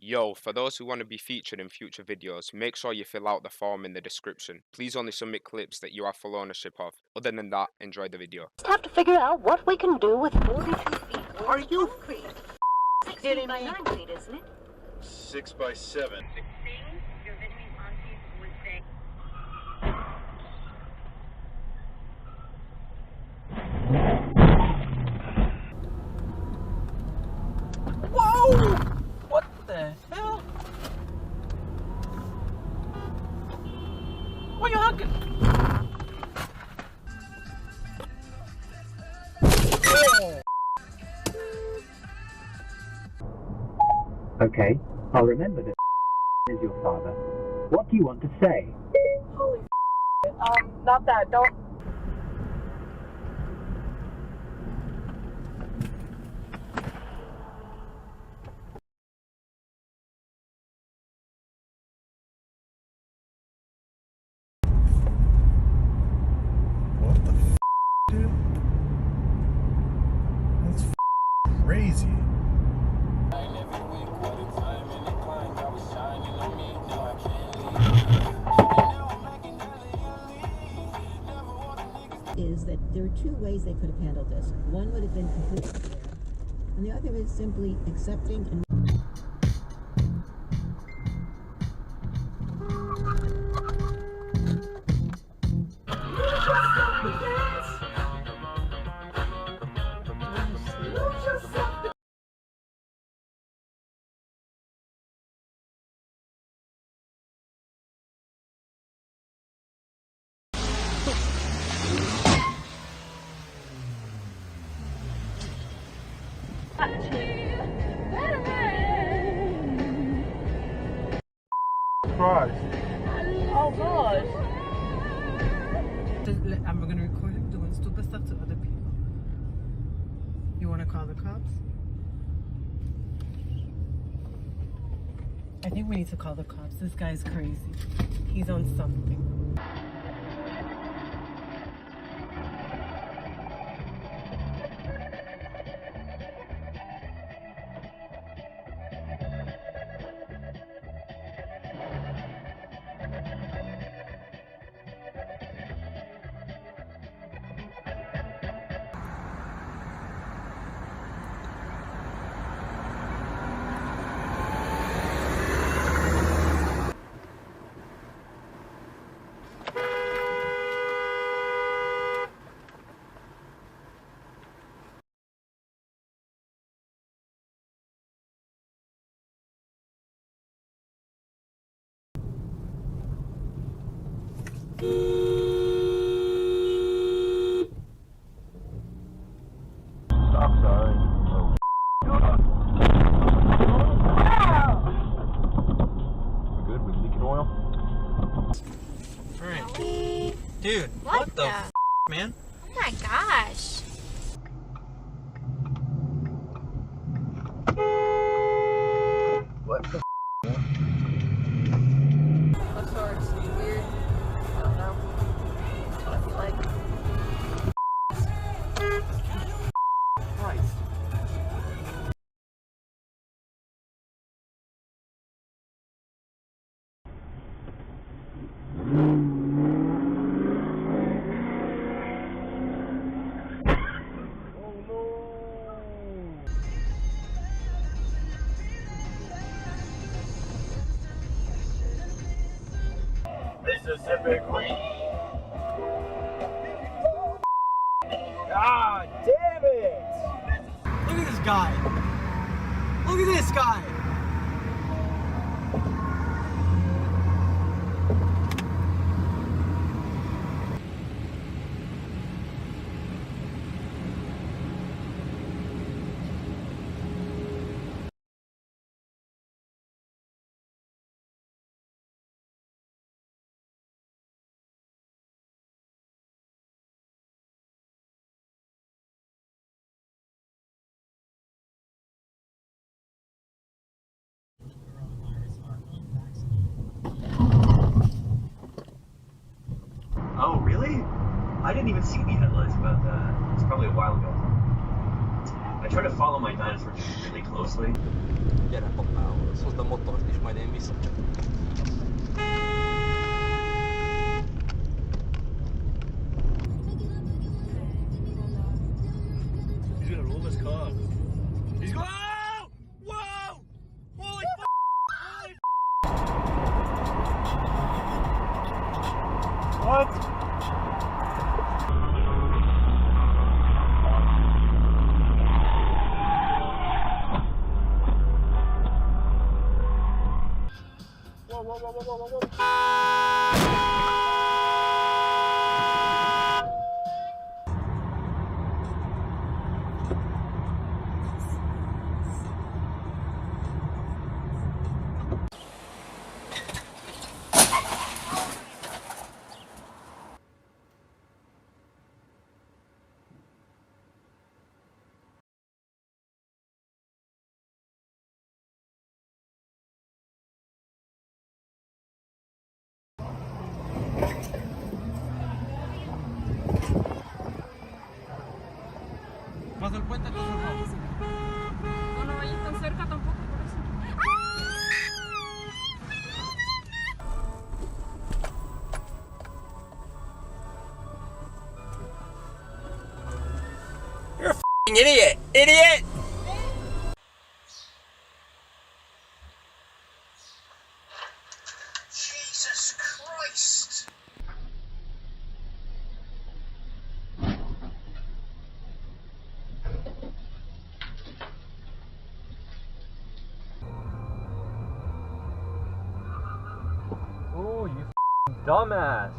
Yo, for those who want to be featured in future videos, make sure you fill out the form in the description. Please only submit clips that you have full ownership of. Other than that, enjoy the video. Just have to figure out what we can do with 42 feet. Are you concrete? 6 feet by 9 feet, isn't it? 6 by 7? Your visiting aunties would say. Whoa! What the hell? What are you honking? Oh. Okay, I'll remember that is your father. What do you want to say? Holy not that, don't. What the dude? That's crazy. Is that there are two ways they could have handled this. One would have been completely fair, and the other is simply accepting and Surprised. Oh god. I'm gonna record him doing stupid stuff to other people. You wanna call the cops? I think we need to call the cops. This guy's crazy. He's on something. Stop sign. Oh. We're good? We leaking oil? Alright. Dude, What the the? man? Oh my gosh. What the I'm sorry, it's weird. I don't know. I feel like. Christ. Mississippi Queen. God damn it! Look at this guy. Look at this guy. Oh, really? I didn't even see the headlines about that. It's probably a while ago. I try to follow my dinosaurs really closely. Gyere, hoppá, hozd a motort is, majd én visszacsap. He's gonna roll this car. He's going. Oh! Whoa! Holy f! Holy f! What? Paso el puente, entonces vamos. No, no vayas tan cerca tampoco, por eso. You're a f***ing idiot! Idiot! Jesus Christ! Oh, you f***ing dumbass!